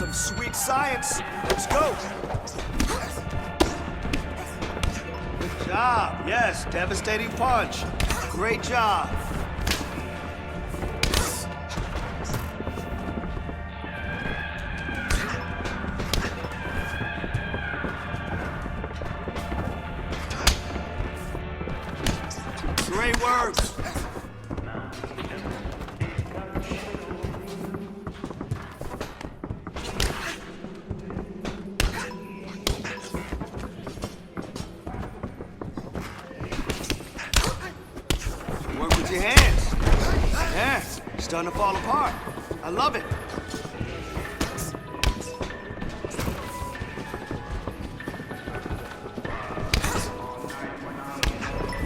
Some sweet science. Let's go. Good job. Yes, devastating punch. Great job. Great work. Work with your hands. Yeah, it's starting to fall apart. I love it.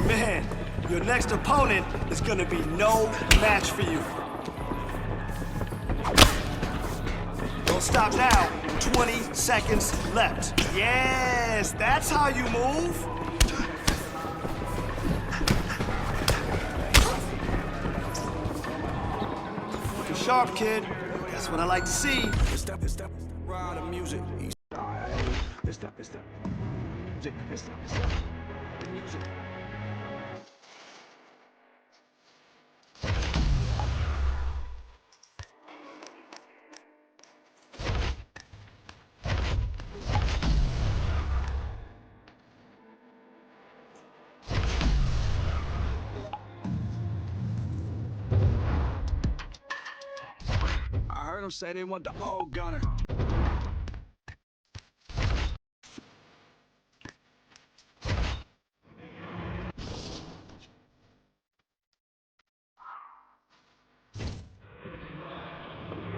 Man, your next opponent is gonna be no match for you. Don't stop now. 20 seconds left. Yes, that's how you move. Looking sharp, kid. That's what I like to see. Ride the music. Music. I heard them say they want the old gunner.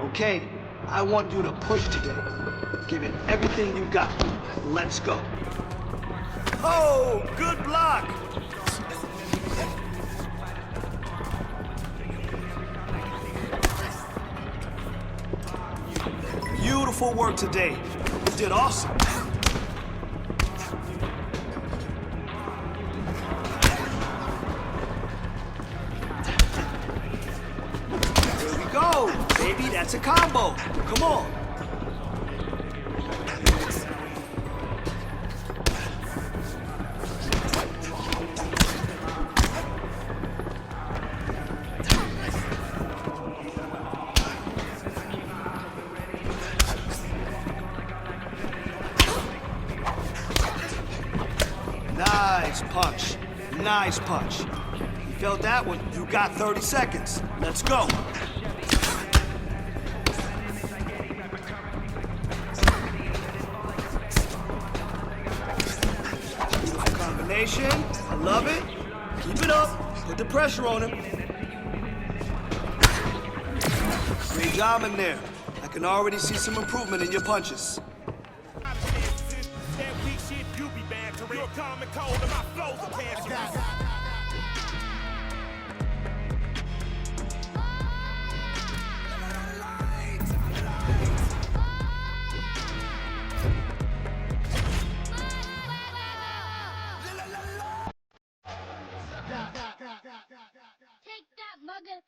Okay, I want you to push today. Give it everything you got. Let's go. Oh, good block. Beautiful work today. You did awesome. There we go. Baby, that's a combo. Come on. Nice punch. Nice punch. You felt that one. You got 30 seconds. Let's go. Beautiful combination. I love it. Keep it up. Put the pressure on him. Great job in there. I can already see some improvement in your punches. You're common cold and my flows are cancerous. Take that, mother.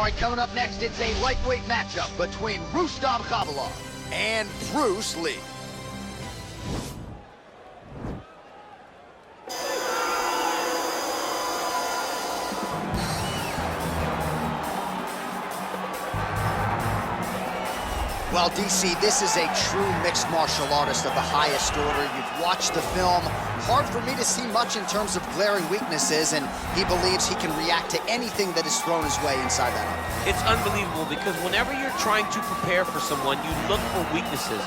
All right, coming up next, it's a lightweight matchup between Rustam Khabilov and Bruce Lee. Well, DC, this is a true mixed martial artist of the highest order. You've watched the film. Hard for me to see much in terms of glaring weaknesses, and he believes he can react to anything that is thrown his way inside that arm. It's unbelievable because whenever you're trying to prepare for someone, you look for weaknesses.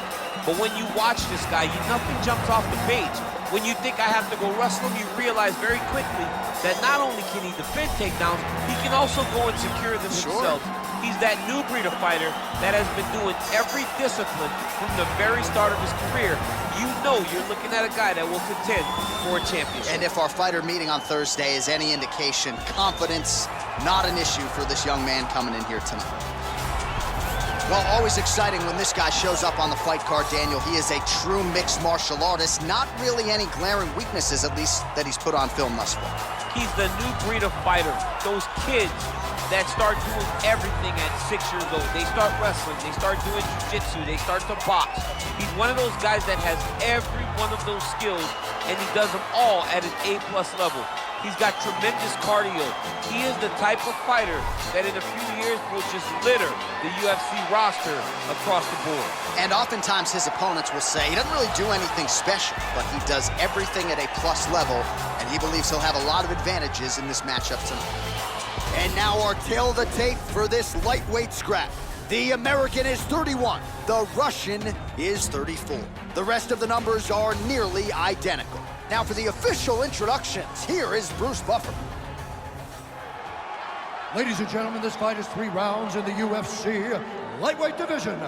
But when you watch this guy, nothing jumps off the page. When you think I have to go wrestle him, you realize very quickly that not only can he defend takedowns, he can also go and secure them himself. He's that new breed of fighter that has been doing every discipline from the very start of his career. You know you're looking at a guy that will contend for a championship. And if our fighter meeting on Thursday is any indication, confidence, not an issue for this young man coming in here tonight. Well, always exciting when this guy shows up on the fight card, Daniel. He is a true mixed martial artist. Not really any glaring weaknesses, at least, that he's put on film thus far. He's the new breed of fighter. Those kids that start doing everything at 6 years old. They start wrestling, they start doing jiu-jitsu, they start to box. He's one of those guys that has every one of those skills, and he does them all at an A+ level. He's got tremendous cardio. He is the type of fighter that in a few years will just litter the UFC roster across the board. And oftentimes his opponents will say he doesn't really do anything special, but he does everything at A+ level, and he believes he'll have a lot of advantages in this matchup tonight. And now our tail of the tape for this lightweight scrap. The American is 31. The Russian is 34. The rest of the numbers are nearly identical. Now for the official introductions, here is Bruce Buffer. Ladies and gentlemen, this fight is 3 rounds in the UFC lightweight division.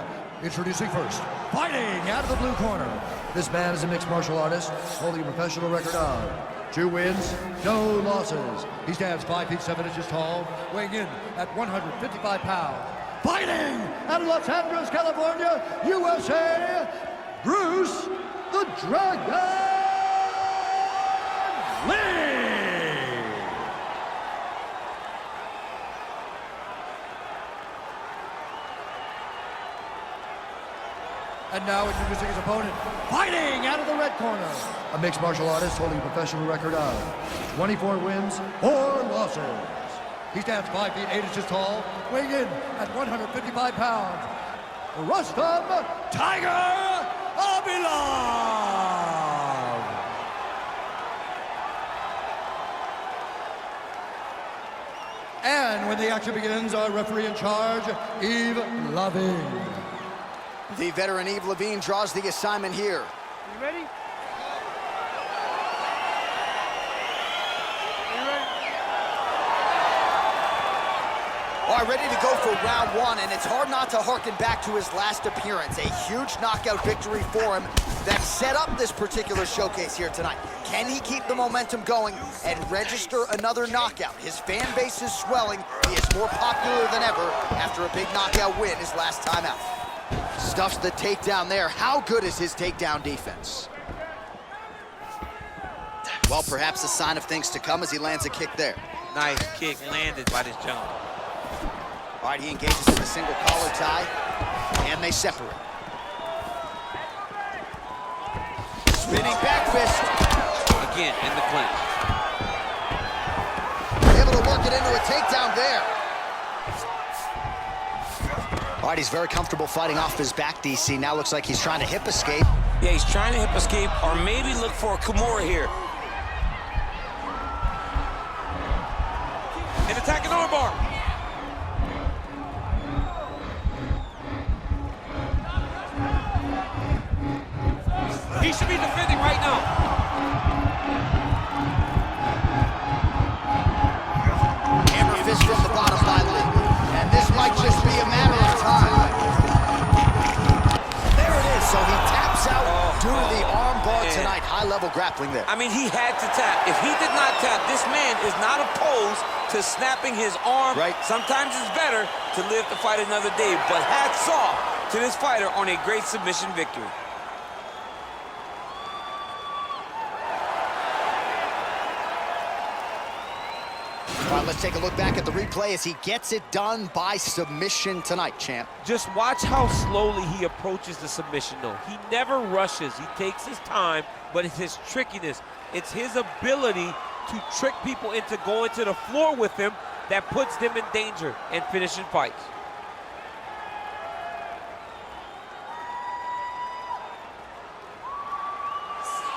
Introducing first, fighting out of the blue corner. This man is a mixed martial artist, holding a professional record of 2 wins, no losses. He stands 5 feet 7 inches tall, weighing in at 155 pounds. Fighting out of Los Angeles, California, USA, Bruce the Dragon Lee! And now introducing his opponent, fighting out of the red corner. A mixed martial artist holding a professional record of 24 wins, 4 losses. He stands 5 feet 8 inches tall, weighing in at 155 pounds. Rustam Tiger Khabilov! And when the action begins, our referee in charge, Yves Lavigne. The veteran Yves Lavigne draws the assignment here. You ready? All right, ready to go for round 1, and it's hard not to harken back to his last appearance. A huge knockout victory for him that set up this particular showcase here tonight. Can he keep the momentum going and register another knockout? His fan base is swelling. He is more popular than ever after a big knockout win his last time out. Stuffs the takedown there. How good is his takedown defense? Well, perhaps a sign of things to come as he lands a kick there. Nice kick landed by this gentleman. All right, he engages in a single collar tie, and they separate. Spinning back fist. Again, in the clinch. Able to work it into a takedown there. All right, he's very comfortable fighting off his back, DC. Now looks like he's trying to hip escape. Yeah, he's trying to hip escape or maybe look for a Kimura here. And attacking armbar. He should be defending right now. Hammer fist from the bottom line. And this might just be a matter of time. There it is. So he taps out due to the arm bar tonight. High-level grappling there. I mean, he had to tap. If he did not tap, this man is not opposed to snapping his arm. Right. Sometimes it's better to live to fight another day. But hats off to this fighter on a great submission victory. All right, let's take a look back at the replay as he gets it done by submission tonight, champ. Just watch how slowly he approaches the submission, though. He never rushes. He takes his time, but it's his trickiness. It's his ability to trick people into going to the floor with him that puts them in danger and finishing fights.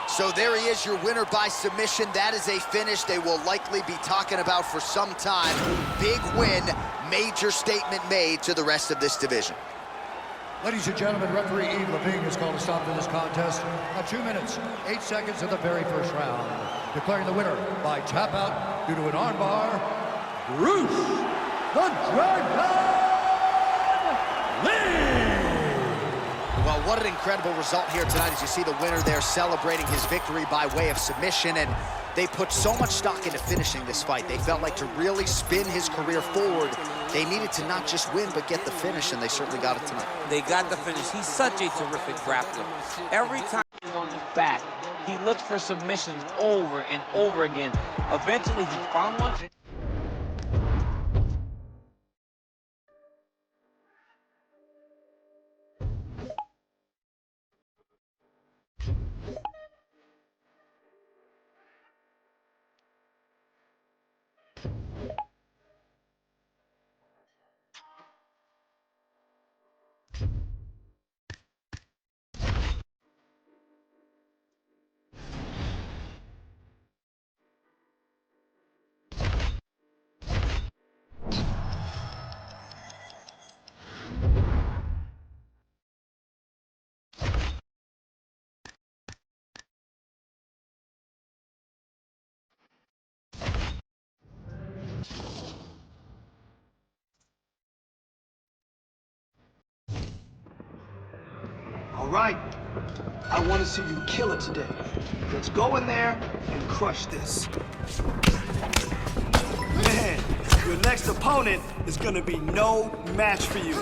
So there he is, your winner by submission. That is a finish they will likely be talking about for some time. Big win, major statement made to the rest of this division. Ladies and gentlemen, referee Yves Levine has called a stop to this contest at 2 minutes, 8 seconds of the very first round, declaring the winner by tap out due to an armbar, Bruce the Dragon Lee! Well, what an incredible result here tonight as you see the winner there celebrating his victory by way of submission, and they put so much stock into finishing this fight. They felt like to really spin his career forward, they needed to not just win, but get the finish, and they certainly got it tonight. They got the finish. He's such a terrific grappler. Every time he's on his back, he looks for submissions over and over again. Eventually, he found one. All right, I want to see you kill it today. Let's go in there and crush this. Man, your next opponent is gonna be no match for you.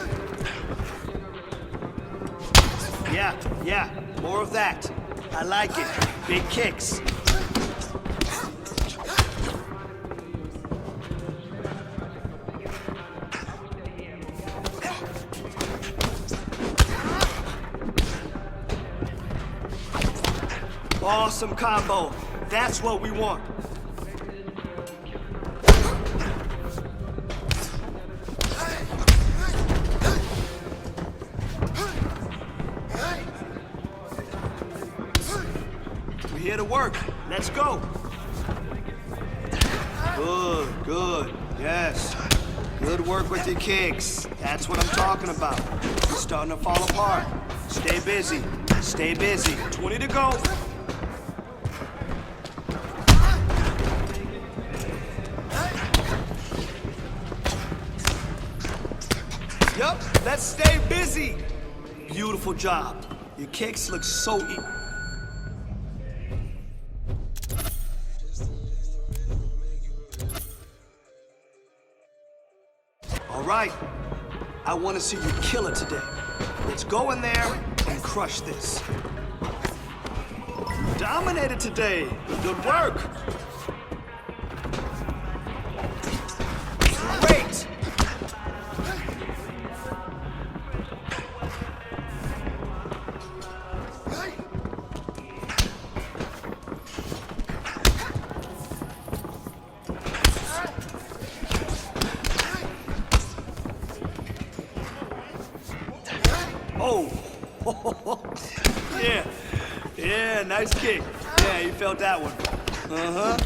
Yeah, more of that. I like it. Big kicks. Awesome combo. That's what we want. We're here to work. Let's go. Good. Yes. Good work with your kicks. That's what I'm talking about. It's starting to fall apart. Stay busy. 20 to go. Yup, let's stay busy. Beautiful job. Your kicks look so All right, I want to see you kill it today. Let's go in there and crush this. Dominated today. Good work. Great. Oh, yeah, nice kick. Yeah, you felt that one. Uh-huh.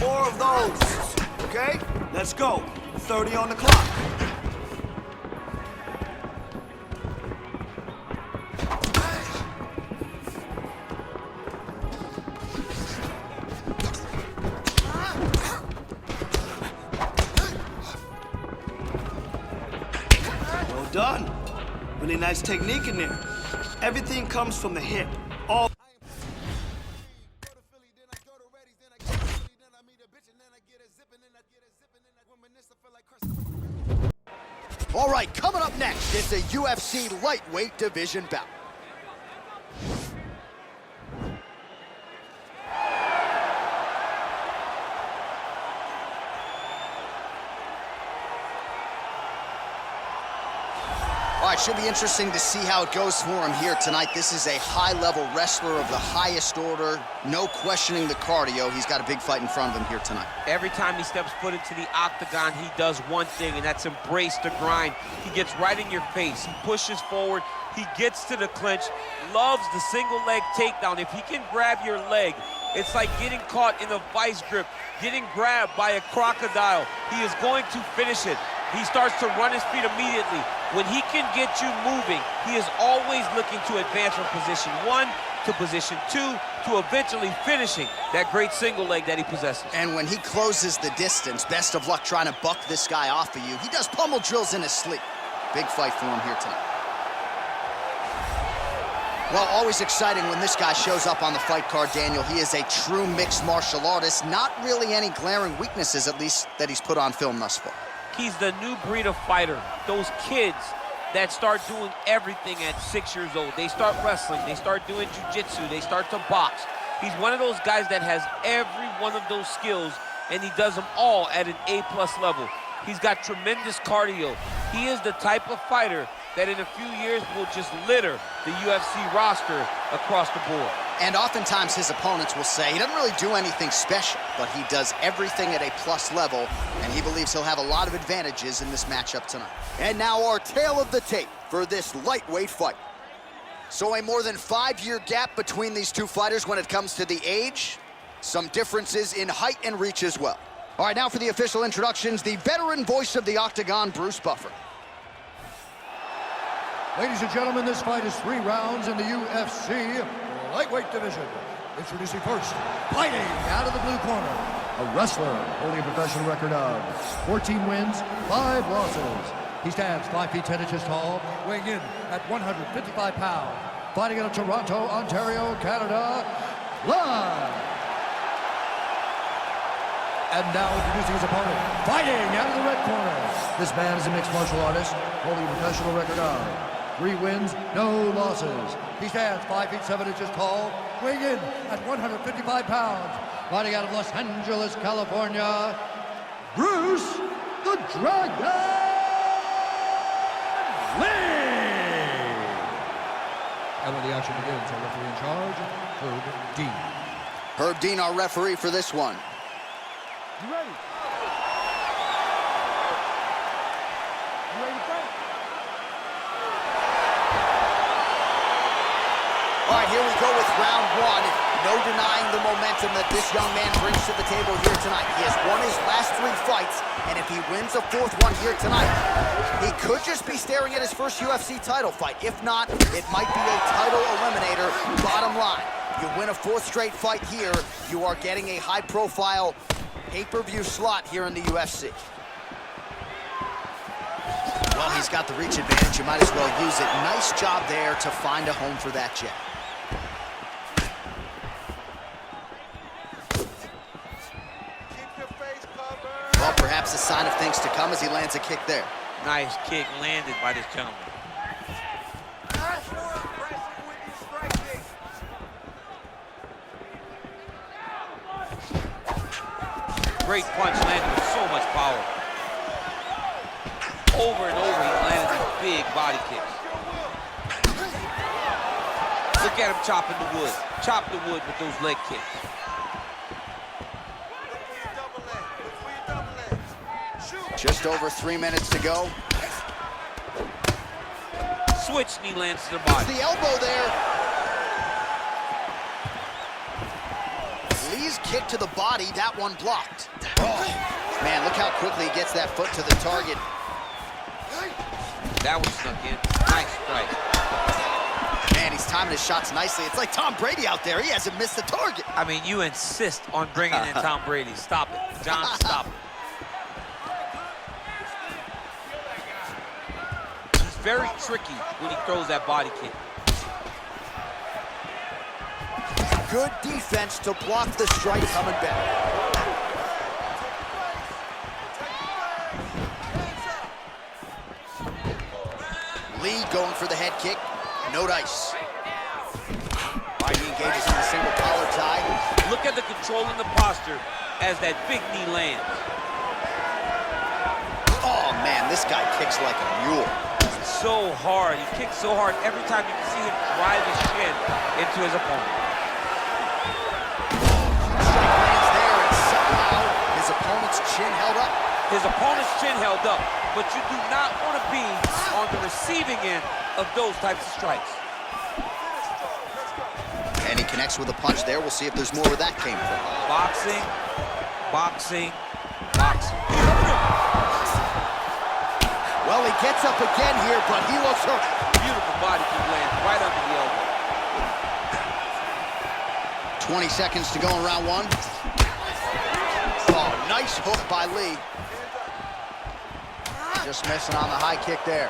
More of those, okay? Let's go. 30 on the clock. Done. Really nice technique in there. Everything comes from the hip. All All right, coming up next, it's a UFC lightweight division bout. All right, should be interesting to see how it goes for him here tonight. This is a high-level wrestler of the highest order. No questioning the cardio. He's got a big fight in front of him here tonight. Every time he steps foot into the octagon, he does one thing, and that's embrace the grind. He gets right in your face. He pushes forward. He gets to the clinch, loves the single leg takedown. If he can grab your leg, it's like getting caught in a vice grip, getting grabbed by a crocodile. He is going to finish it. He starts to run his feet immediately. When he can get you moving, he is always looking to advance from position 1 to position 2 to eventually finishing that great single leg that he possesses. And when he closes the distance, best of luck trying to buck this guy off of you. He does pummel drills in his sleep. Big fight for him here tonight. Well, always exciting when this guy shows up on the fight card, Daniel. He is a true mixed martial artist. Not really any glaring weaknesses, at least, that he's put on film thus far. He's the new breed of fighter. Those kids that start doing everything at 6 years old. They start wrestling, they start doing jiu-jitsu, they start to box. He's one of those guys that has every one of those skills, and he does them all at an A+ level. He's got tremendous cardio. He is the type of fighter that in a few years will just litter the UFC roster across the board. And oftentimes his opponents will say he doesn't really do anything special, but he does everything at a plus level, and he believes he'll have a lot of advantages in this matchup tonight. And now our tale of the tape for this lightweight fight. So a more than 5-year gap between these two fighters when it comes to the age, some differences in height and reach as well. All right, now for the official introductions, the veteran voice of the Octagon, Bruce Buffer. Ladies and gentlemen, this fight is 3 rounds in the UFC lightweight division. Introducing first, fighting out of the blue corner, a wrestler holding a professional record of 14 wins, 5 losses. He stands 5 feet 10 inches tall, weighing in at 155 pounds. Fighting out of Toronto, Ontario, Canada, live. And now introducing his opponent, fighting out of the red corner. This man is a mixed martial artist, holding a professional record of 3 wins, no losses. He stands 5 feet 7 inches tall, weighing in at 155 pounds. Fighting out of Los Angeles, California, Bruce the Dragon Lee. And when the action begins, our referee in charge, Herb Dean. Herb Dean, our referee for this one. You ready? You ready to fight? All right, here we go with round 1. No denying the momentum that this young man brings to the table here tonight. He has won his last 3 fights, and if he wins a 4th one here tonight, he could just be staring at his first UFC title fight. If not, it might be a title eliminator. Bottom line, you win a 4th straight fight here, you are getting a high-profile pay-per-view slot here in the UFC. Well, he's got the reach advantage. You might as well use it. Nice job there to find a home for that jab. Well, perhaps a sign of things to come as he lands a kick there. Nice kick landed by this gentleman. Great punch landed with so much power. Over and over, he landed these big body kicks. Look at him chopping the wood. Chop the wood with those leg kicks. Just over 3 minutes to go. Switch knee lands to the body. The elbow there. Lee's kick to the body, that one blocked. Oh, man, look how quickly he gets that foot to the target. That one snuck in. Nice strike. Man, he's timing his shots nicely. It's like Tom Brady out there. He hasn't missed the target. I mean, you insist on bringing in Tom Brady. Stop it. John, stop it. He's very tricky when he throws that body kick. Good defense to block the strike coming back. Lee going for the head kick. No dice. All right, he engages in a single collar tie. Look at the control and the posture as that big knee lands. Oh, man, this guy kicks like a mule. So hard. He kicks so hard every time you can see him drive his shin into his opponent. Strike lands there, and somehow his opponent's chin held up. His opponent's chin held up, but you do not want to be on the receiving end of those types of strikes. And he connects with a punch there. We'll see if there's more where that came from. Boxing, boxing, boxing. Well, he gets up again here, but he looks hurt. Beautiful body kick lands right under the elbow. 20 seconds to go in round one. Oh, nice hook by Lee. Just missing on the high kick there.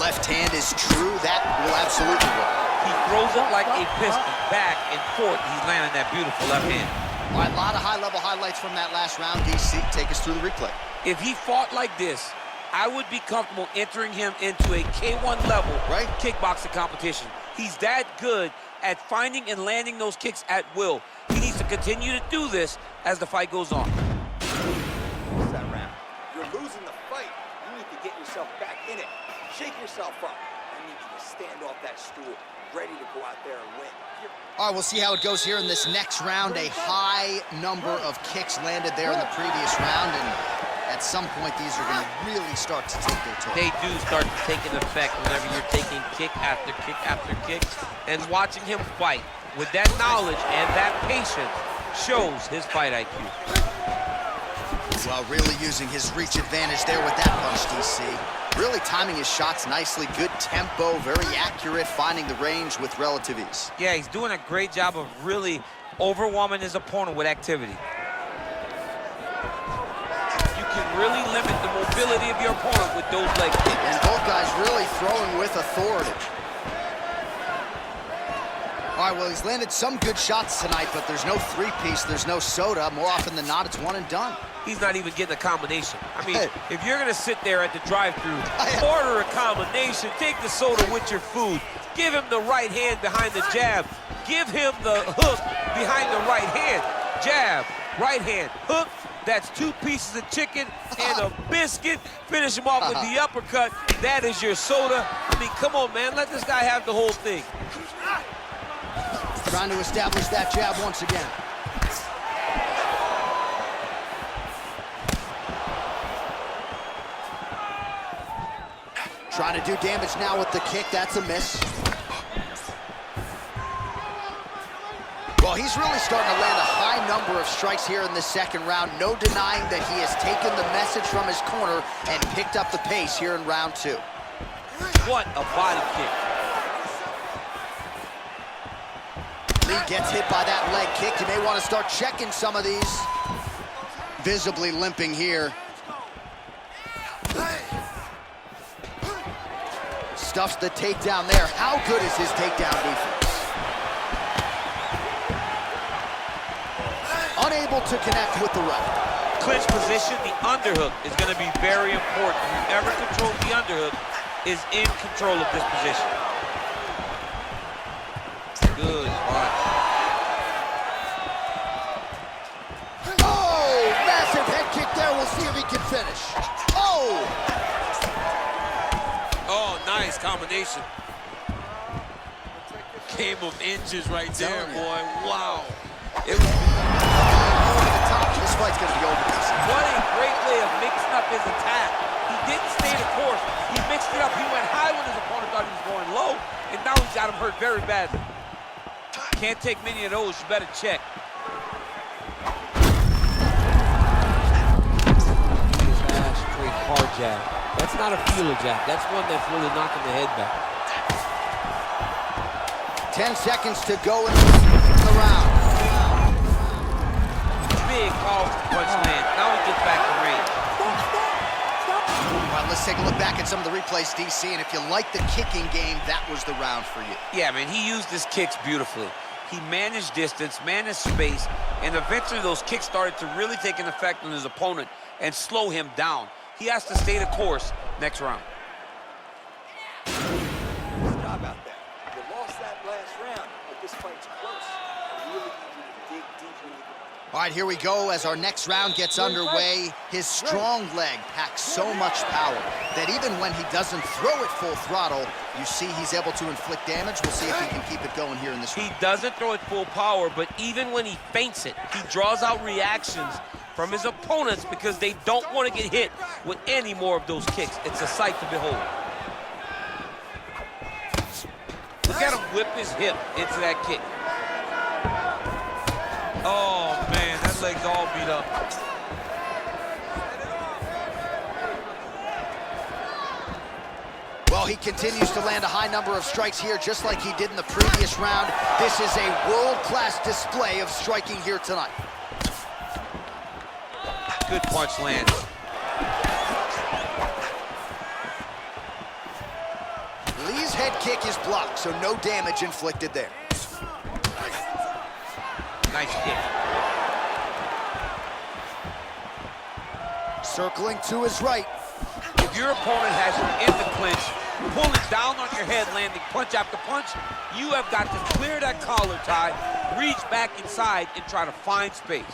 Left hand is true. That will absolutely work. He throws it like a piston, back and forth. He's landing that beautiful left hand. All right, a lot of high-level highlights from that last round. DC, take us through the replay. If he fought like this, I would be comfortable entering him into a K1 level kickboxing competition. He's that good at finding and landing those kicks at will. He needs to continue to do this as the fight goes on. That round. You're losing the fight. You need to get yourself back in it. Shake yourself up. I need you to stand off that stool, ready to go out there and win. All right, we'll see how it goes here in this next round. A high number of kicks landed there in the previous round, and at some point, these are going to really start to take their toll. They do start to take an effect whenever you're taking kick after kick after kick, and watching him fight with that knowledge and that patience shows his fight IQ. Well, really using his reach advantage there with that punch, DC. Really timing his shots nicely, good tempo, very accurate, finding the range with relative ease. Yeah, he's doing a great job of really overwhelming his opponent with activity. You can really limit the mobility of your opponent with those leg kicks. And both guys really throwing with authority. All right, well, he's landed some good shots tonight, but there's no three-piece, there's no soda. More often than not, it's one and done. He's not even getting a combination. I mean, if you're going to sit there at the drive-thru, order a combination, take the soda with your food, give him the right hand behind the jab, give him the hook behind the right hand, jab, right hand, hook. That's 2 pieces of chicken and a biscuit. Finish him off with the uppercut. That is your soda. I mean, come on, man. Let this guy have the whole thing. Trying to establish that jab once again. Trying to do damage now with the kick. That's a miss. Well, he's really starting to land a high number of strikes here in the second round. No denying that he has taken the message from his corner and picked up the pace here in round 2. What a body kick. Lee gets hit by that leg kick. You may want to start checking some of these. Visibly limping here. Stuffs the takedown there. How good is his takedown defense? Unable to connect with the right. Clinch position, the underhook is going to be very important. Whoever controls the underhook is in control of this position. Good spot. Oh, massive head kick there. We'll see if he can finish. Oh! Oh, nice combination. Game of inches right there, boy. Wow. It was... This fight's gonna be over. What a great way of mixing up his attack. He didn't stay the course. He mixed it up. He went high when his opponent thought he was going low, and now he's got him hurt very badly. Can't take many of those. You better check. Fast, straight, hard jab. That's not a feeler jab. That's one that's really knocking the head back. 10 seconds to go in the round. Big powerful punch land. Now he gets back to range. All right, let's take a look back at some of the replays, DC, and if you like the kicking game, that was the round for you. Yeah, man, he used his kicks beautifully. He managed distance, managed space, and eventually those kicks started to really take an effect on his opponent and slow him down. He has to stay the course next round. All right, here we go as our next round gets underway. His strong leg packs so much power that even when he doesn't throw it full throttle, you see he's able to inflict damage. We'll see if he can keep it going here in this round. He doesn't throw it full power, but even when he feints it, he draws out reactions from his opponents because they don't want to get hit with any more of those kicks. It's a sight to behold. Look at him whip his hip into that kick. Oh, man, that leg's all beat up. Well, he continues to land a high number of strikes here, just like he did in the previous round. This is a world-class display of striking here tonight. Good punch lands. Lee's head kick is blocked, so no damage inflicted there. Nice kick. Circling to his right. If your opponent has you in the clinch, pulling down on your head, landing punch after punch, you have got to clear that collar tie, reach back inside, and try to find space.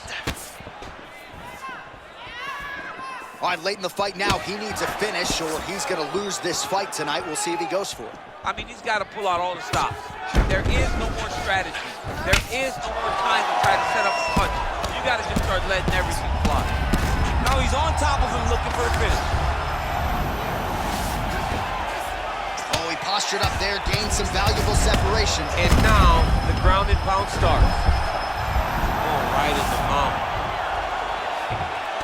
All right, late in the fight now, he needs a finish or he's going to lose this fight tonight. We'll see if he goes for it. I mean, he's got to pull out all the stops. There is no more strategy. There is no more time to try to set up a punch. You got to just start letting everything fly. Now he's on top of him looking for a finish. Oh, he postured up there, gained some valuable separation. And now the ground and pound starts. Oh, right in the mouth.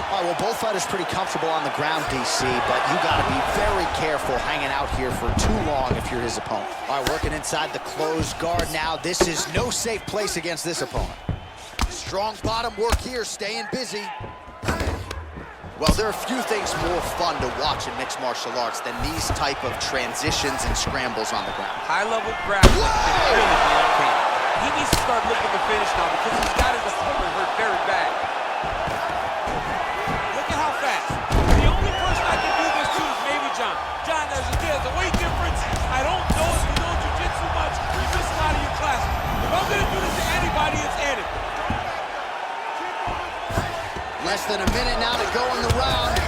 All right, well, both fighters pretty comfortable on the ground, DC, but you got to be very careful hanging out here for too long if you're his opponent. All right, working inside the closed guard now. This is no safe place against this opponent. Strong bottom work here, staying busy. Well, there are few things more fun to watch in mixed martial arts than these type of transitions and scrambles on the ground. High-level grappling can really be uncanny. He needs to start looking to finish now because he's got his opponent hurt very bad. Look at how fast. The only person I can do this to is maybe John. John, there's a weight difference. I don't know if you know jiu-jitsu much. You're missing out of your class. If I'm going to do this to anybody, it's Eddie. Less than a minute now to go in the round.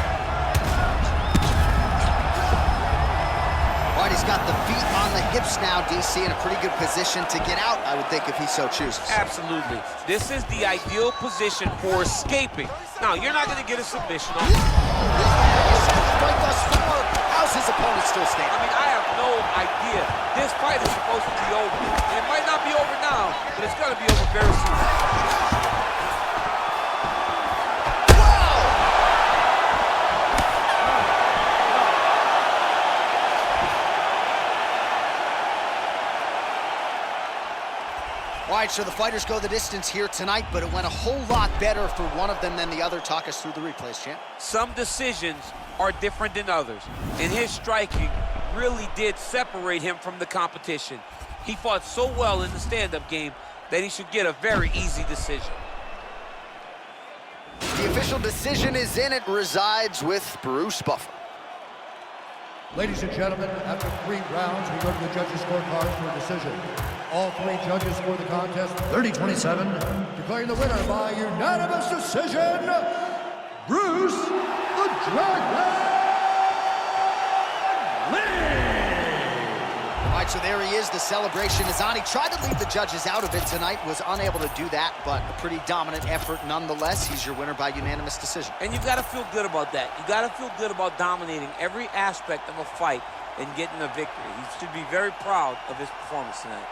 All right, he's got the feet on the hips now, DC, in a pretty good position to get out, I would think, if he so chooses. Absolutely. This is the ideal position for escaping. Now, you're not going to get a submission on This man is right thus far. How's his opponent still standing? I mean, I have no idea. This fight is supposed to be over. It might not be over now, but it's going to be over very soon. All right, so the fighters go the distance here tonight, but it went a whole lot better for one of them than the other. Talk us through the replays, champ. Some decisions are different than others, and his striking really did separate him from the competition. He fought so well in the stand-up game that he should get a very easy decision. The official decision is in. It resides with Bruce Buffer. Ladies and gentlemen, after 3 rounds, we go to the judges' scorecard for a decision. All 3 judges scored the contest 30-27, declaring the winner by unanimous decision, Bruce the Dragon Lee! All right, so there he is. The celebration is on. He tried to leave the judges out of it tonight, was unable to do that, but a pretty dominant effort nonetheless. He's your winner by unanimous decision. And you've got to feel good about that. You've got to feel good about dominating every aspect of a fight and getting a victory. He should be very proud of his performance tonight.